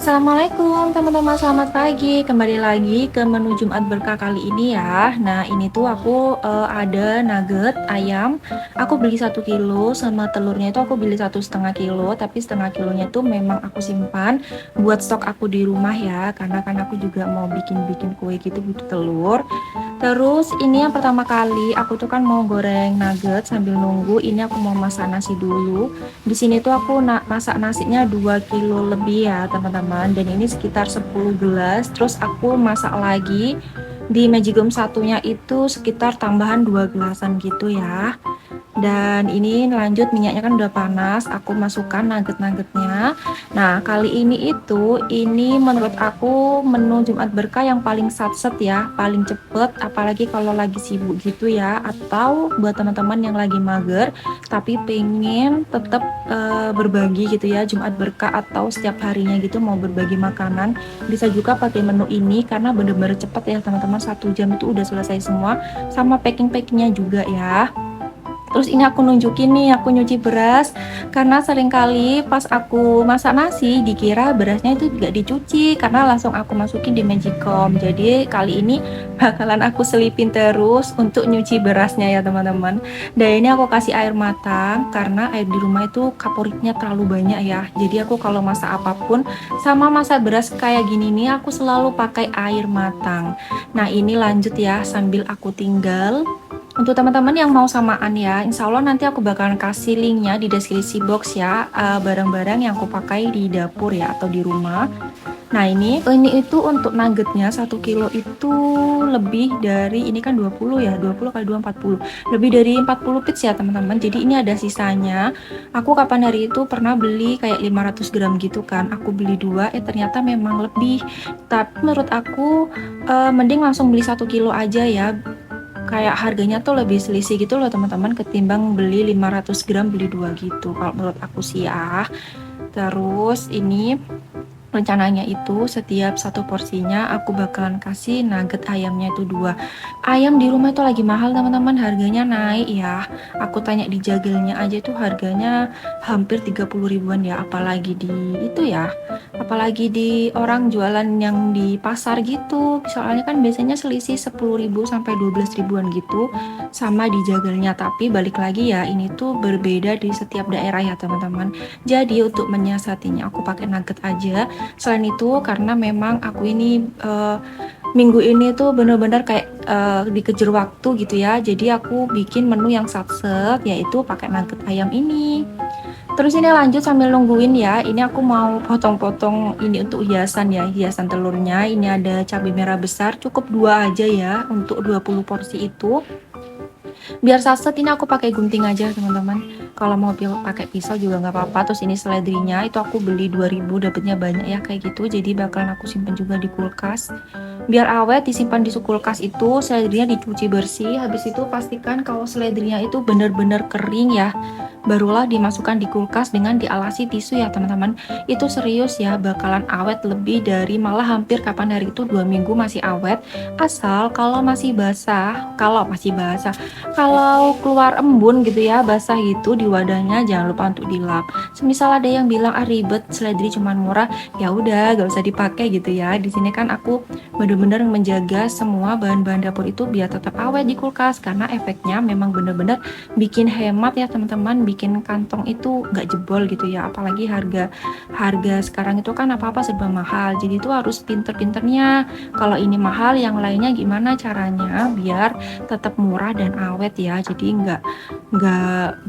Assalamualaikum teman-teman, selamat pagi. Kembali lagi ke menu Jumat Berkah kali ini ya. Nah, ini tuh aku ada nugget ayam. Aku beli 1 kilo, sama telurnya itu aku beli 1,5 kilo. Tapi setengah kilonya tuh memang aku simpan buat stok aku di rumah ya. Karena kan aku juga mau bikin-bikin kue gitu, butuh telur. Terus ini yang pertama kali aku tuh kan mau goreng nugget sambil nunggu. Ini aku mau masak nasi dulu. Di sini tuh aku masak nasinya 2 kilo lebih ya teman-teman, dan ini sekitar 10 gelas. Terus aku masak lagi di magicom satunya itu sekitar tambahan 2 gelasan gitu ya. Dan ini lanjut, minyaknya kan udah panas, aku masukkan nugget-nuggetnya. Nah, kali ini menurut aku menu Jumat Berkah yang paling satset ya, paling cepet, apalagi kalau lagi sibuk gitu ya, atau buat teman-teman yang lagi mager tapi pengen tetap berbagi gitu ya, Jumat Berkah atau setiap harinya gitu mau berbagi makanan, bisa juga pakai menu ini karena bener-bener cepet ya teman-teman, 1 jam itu udah selesai semua, sama packing-packingnya juga ya. Terus ini aku nunjukin nih, aku nyuci beras karena seringkali pas aku masak nasi dikira berasnya itu tidak dicuci karena langsung aku masukin di magicom. Jadi kali ini bakalan aku selipin terus untuk nyuci berasnya ya teman-teman. Dan ini aku kasih air matang karena air di rumah itu kaporitnya terlalu banyak ya. Jadi aku kalau masak apapun sama masak beras kayak gini nih aku selalu pakai air matang. Nah, ini lanjut ya sambil aku tinggal. Untuk teman-teman yang mau samaan ya, insya Allah nanti aku bakalan kasih linknya di deskripsi box ya, barang-barang yang aku pakai di dapur ya atau di rumah. Nah, ini itu untuk nuggetnya 1 kilo itu lebih dari, ini kan 20 ya, 20 kali 2 40, lebih dari 40 piece ya teman-teman. Jadi ini ada sisanya. Aku kapan hari itu pernah beli kayak 500 gram gitu kan, aku beli 2, ternyata memang lebih. Tapi menurut aku mending langsung beli 1 kilo aja ya, kayak harganya tuh lebih selisih gitu loh teman-teman, ketimbang beli 500 gram beli 2 gitu kalau menurut aku sih ya. Terus ini rencananya itu setiap satu porsinya aku bakalan kasih nugget ayamnya itu 2. Ayam di rumah itu lagi mahal teman-teman, harganya naik ya. Aku tanya di jagelnya aja itu harganya hampir 30 ribuan ya, apalagi di itu ya, apalagi di orang jualan yang di pasar gitu. Soalnya kan biasanya selisih 10 ribu sampai 12 ribuan gitu sama di jagelnya. Tapi balik lagi ya, ini tuh berbeda di setiap daerah ya teman-teman. Jadi untuk menyiasatinya aku pakai nugget aja. Selain itu karena memang aku ini minggu ini tuh bener-bener kayak dikejar waktu gitu ya, jadi aku bikin menu yang satset, yaitu pakai nugget ayam ini. Terus ini lanjut sambil nungguin ya, ini aku mau potong-potong ini untuk hiasan ya, hiasan telurnya. Ini ada cabai merah besar, cukup 2 aja ya untuk 20 porsi itu. Biar saset ini aku pakai gunting aja teman-teman, kalau mau pakai pisau juga nggak apa-apa. Terus ini seledrinya itu aku beli 2000, dapetnya banyak ya kayak gitu, jadi bakalan aku simpen juga di kulkas biar awet. Disimpan di kulkas itu seledrinya dicuci bersih, habis itu pastikan kalau seledrinya itu bener-bener kering ya, barulah dimasukkan di kulkas dengan dialasi tisu ya teman-teman. Itu serius ya, bakalan awet lebih dari, malah hampir kapan hari itu 2 minggu masih awet, asal kalau masih basah, kalau keluar embun gitu ya, basah gitu di wadahnya, jangan lupa untuk dilap. Semisal ada yang bilang ribet, seledri cuman murah, ya udah gak usah dipakai gitu ya. Di sini kan aku bener-bener menjaga semua bahan-bahan dapur itu biar tetap awet di kulkas, karena efeknya memang bener-bener bikin hemat ya teman-teman, bikin kantong itu gak jebol gitu ya. Apalagi harga sekarang itu kan apa-apa serba mahal, jadi itu harus pinter-pinternya. Kalau ini mahal, yang lainnya gimana caranya biar tetap murah dan awet ya. Jadi nggak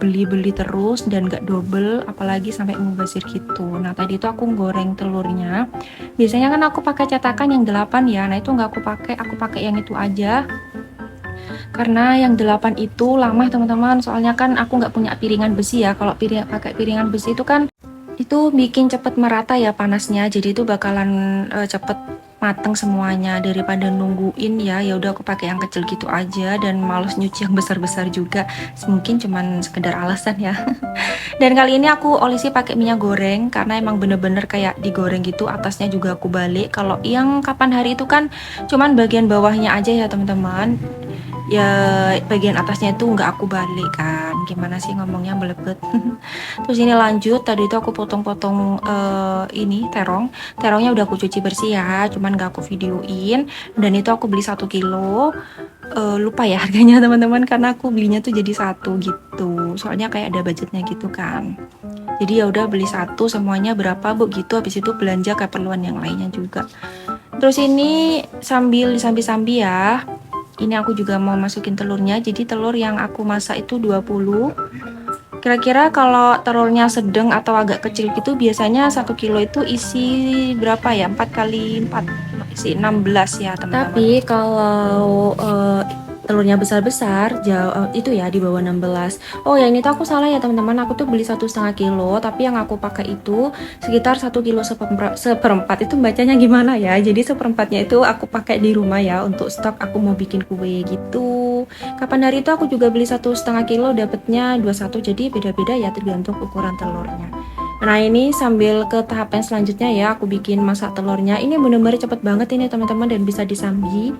beli-beli terus dan nggak double, apalagi sampai mubazir gitu. Nah, tadi itu aku goreng telurnya, biasanya kan aku pakai cetakan yang 8 ya. Nah, itu nggak aku pakai yang itu aja karena yang 8 itu lama teman-teman. Soalnya kan aku nggak punya piringan besi ya, kalau pakai piringan besi itu kan itu bikin cepet merata ya panasnya, jadi itu bakalan cepet mateng semuanya daripada nungguin ya. Ya udah aku pakai yang kecil gitu aja, dan males nyuci yang besar-besar juga, mungkin cuman sekedar alasan ya. Dan kali ini aku olesi pakai minyak goreng karena emang bener-bener kayak digoreng gitu, atasnya juga aku balik. Kalau yang kapan hari itu kan cuman bagian bawahnya aja ya teman-teman. ya bagian atasnya itu nggak aku balik kan, gimana sih ngomongnya belebet. Terus ini lanjut, tadi itu aku potong-potong ini terongnya udah aku cuci bersih ya, cuman nggak aku videoin. Dan itu aku beli 1 kilo. Lupa ya harganya teman-teman, karena aku belinya tuh jadi satu gitu, soalnya kayak ada budgetnya gitu kan. Jadi ya udah beli satu semuanya berapa bu gitu, habis itu belanja keperluan yang lainnya juga. Terus ini sambil sambi-sambi ya, ini aku juga mau masukin telurnya. Jadi telur yang aku masak itu 20. Kira-kira kalau telurnya sedang atau agak kecil gitu biasanya 1 kilo itu isi berapa ya, 4 kali 4 isi 16 ya teman-teman. Tapi kalau telurnya besar-besar jauh itu ya di bawah 16. Oh ya ini tuh aku salah ya teman-teman, aku tuh beli 1,5 kilo, tapi yang aku pakai itu sekitar 1 kilo seperempat. Itu bacanya gimana ya, jadi seperempatnya itu aku pakai di rumah ya untuk stok aku mau bikin kue gitu. Kapan hari itu aku juga beli 1,5 kilo, dapatnya 21, jadi beda-beda ya tergantung ukuran telurnya. Nah ini sambil ke tahapan selanjutnya ya, aku bikin masak telurnya. Ini bener-bener cepet banget ini teman-teman, dan bisa disambi,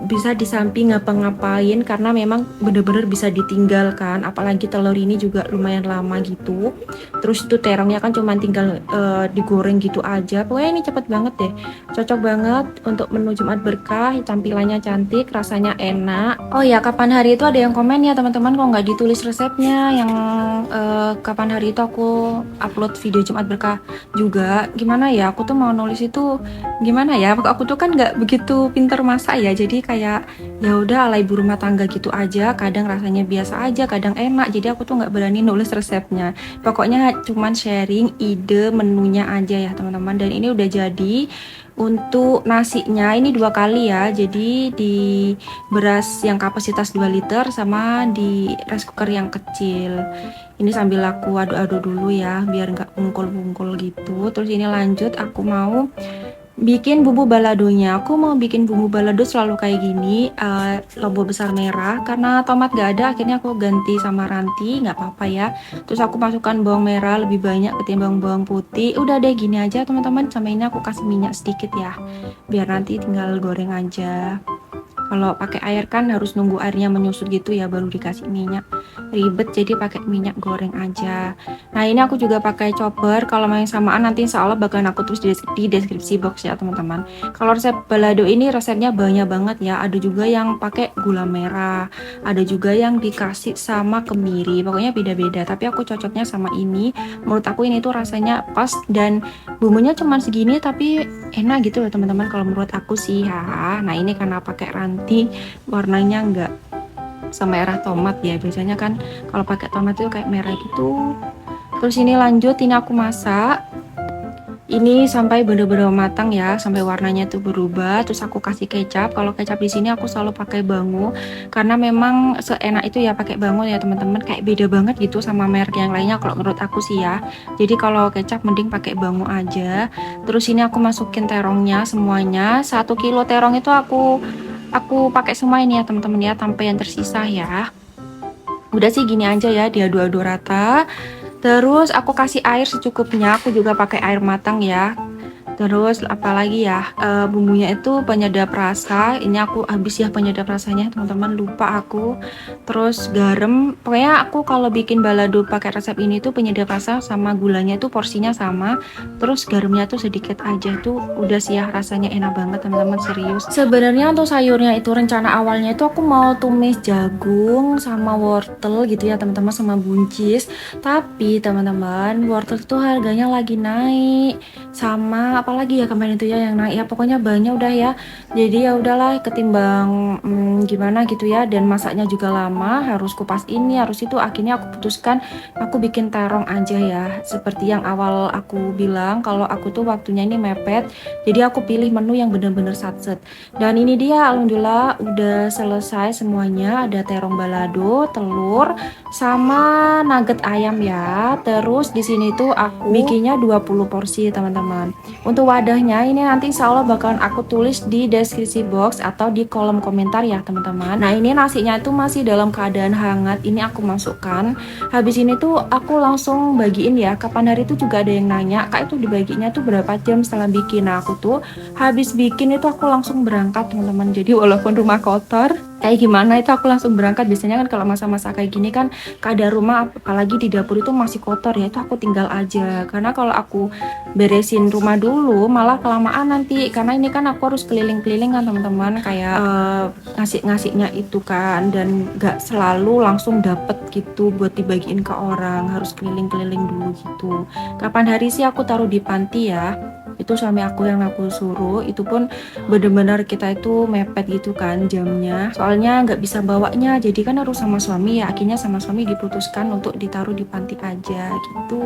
bisa disamping ngapa-ngapain karena memang bener-bener bisa ditinggalkan, apalagi telur ini juga lumayan lama gitu. Terus itu terongnya kan cuma tinggal digoreng gitu aja. Pokoknya ini cepet banget deh, cocok banget untuk menu Jumat Berkah. Tampilannya cantik, rasanya enak. Oh ya, kapan hari itu ada yang komen ya teman-teman, kok nggak ditulis resepnya. Yang kapan hari itu aku upload video Jumat Berkah juga, gimana ya, aku tuh mau nulis itu gimana ya, aku tuh kan nggak begitu pinter masak ya, jadi kayak ya udah ala ibu rumah tangga gitu aja, kadang rasanya biasa aja, kadang enak, jadi aku tuh nggak berani nulis resepnya. Pokoknya cuman sharing ide menunya aja ya teman-teman. Dan ini udah jadi. Untuk nasinya ini 2 kali ya, jadi di beras yang kapasitas 2 liter sama di rice cooker yang kecil. Ini sambil aku aduk-aduk dulu ya biar nggak bungkul-bungkul gitu. Terus ini lanjut aku mau bikin bumbu baladonya. Aku mau bikin bumbu balado selalu kayak gini, lombok besar merah. Karena tomat gak ada, akhirnya aku ganti sama ranti, nggak apa-apa ya. Terus aku masukkan bawang merah lebih banyak ketimbang bawang putih. Udah deh gini aja teman-teman. Sama ini aku kasih minyak sedikit ya, biar nanti tinggal goreng aja. Kalau pakai air kan harus nunggu airnya menyusut gitu ya baru dikasih minyak, ribet, jadi pakai minyak goreng aja. Nah ini aku juga pakai chopper. Kalau mau yang samaan nanti insya Allah bakalan aku tulis di deskripsi box ya teman-teman. Kalau resep balado ini resepnya banyak banget ya, ada juga yang pakai gula merah, ada juga yang dikasih sama kemiri, pokoknya beda-beda, tapi aku cocoknya sama ini. Menurut aku ini tuh rasanya pas, dan bumbunya cuma segini tapi enak gitu loh teman-teman, kalau menurut aku sih ya. Nah ini karena pakai ranti, warnanya enggak semerah tomat ya, biasanya kan kalau pakai tomat itu kayak merah gitu. Terus ini lanjut, ini aku masak ini sampai bener-bener matang ya, sampai warnanya tuh berubah. Terus aku kasih kecap. Kalau kecap di sini aku selalu pakai Bango, karena memang seenak itu ya pakai Bango ya teman-teman. Kayak beda banget gitu sama merek yang lainnya kalau menurut aku sih ya. Jadi kalau kecap mending pakai Bango aja. Terus ini aku masukin terongnya semuanya. 1 kilo terong itu aku pakai semua ini ya teman-teman ya, tanpa yang tersisa ya. Udah sih gini aja ya, diaduk-aduk rata. Terus aku kasih air secukupnya, aku juga pakai air matang ya. Terus apalagi ya, bumbunya itu penyedap rasa. Ini aku habis ya penyedap rasanya teman-teman, lupa aku. Terus garam. Pokoknya aku kalau bikin balado pakai resep ini tuh penyedap rasa sama gulanya tuh porsinya sama. Terus garamnya tuh sedikit aja, tuh udah sih ya, rasanya enak banget teman-teman, serius. Sebenarnya untuk sayurnya itu rencana awalnya itu aku mau tumis jagung sama wortel gitu ya teman-teman, sama buncis. Tapi teman-teman, wortel itu harganya lagi naik, sama apalagi ya kemarin itu ya yang naik ya, pokoknya banyak udah ya. Jadi ya udahlah, ketimbang gimana gitu ya, dan masaknya juga lama, harus kupas ini harus itu, akhirnya aku putuskan aku bikin terong aja ya. Seperti yang awal aku bilang, kalau aku tuh waktunya ini mepet, jadi aku pilih menu yang bener-bener satset. Dan ini dia, alhamdulillah udah selesai semuanya. Ada terong balado, telur, sama nugget ayam ya. Terus di sini tuh aku bikinnya 20 porsi teman-teman. Untuk wadahnya ini nanti insya Allah bakalan aku tulis di deskripsi box atau di kolom komentar ya teman-teman. Nah ini nasinya itu masih dalam keadaan hangat, ini aku masukkan. Habis ini tuh aku langsung bagiin ya. Kapan hari itu juga ada yang nanya, kak itu dibaginya tuh berapa jam setelah bikin. Nah aku tuh habis bikin itu aku langsung berangkat teman-teman. Jadi walaupun rumah kotor, kayak gimana itu aku langsung berangkat. Biasanya kan kalau masa-masa kayak gini kan keadaan rumah apalagi di dapur itu masih kotor ya, itu aku tinggal aja. Karena kalau aku beresin rumah dulu malah kelamaan nanti. Karena ini kan aku harus keliling-keliling kan teman-teman, kayak ngasih-ngasihnya itu kan, dan gak selalu langsung dapet gitu buat dibagiin ke orang, harus keliling-keliling dulu gitu. Kapan hari sih aku taruh di panti ya, itu suami aku yang aku suruh. Itu pun bener-bener kita itu mepet gitu kan jamnya, soalnya nggak bisa bawanya, jadi kan harus sama suami ya. Akhirnya sama suami diputuskan untuk ditaruh di panti aja gitu.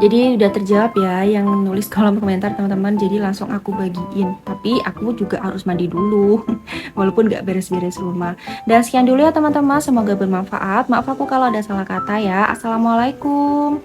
Jadi udah terjawab ya yang nulis kolom komentar teman-teman, jadi langsung aku bagiin. Tapi aku juga harus mandi dulu walaupun nggak beres-beres rumah. Dan sekian dulu ya teman-teman, semoga bermanfaat. Maaf aku kalau ada salah kata ya. Assalamualaikum.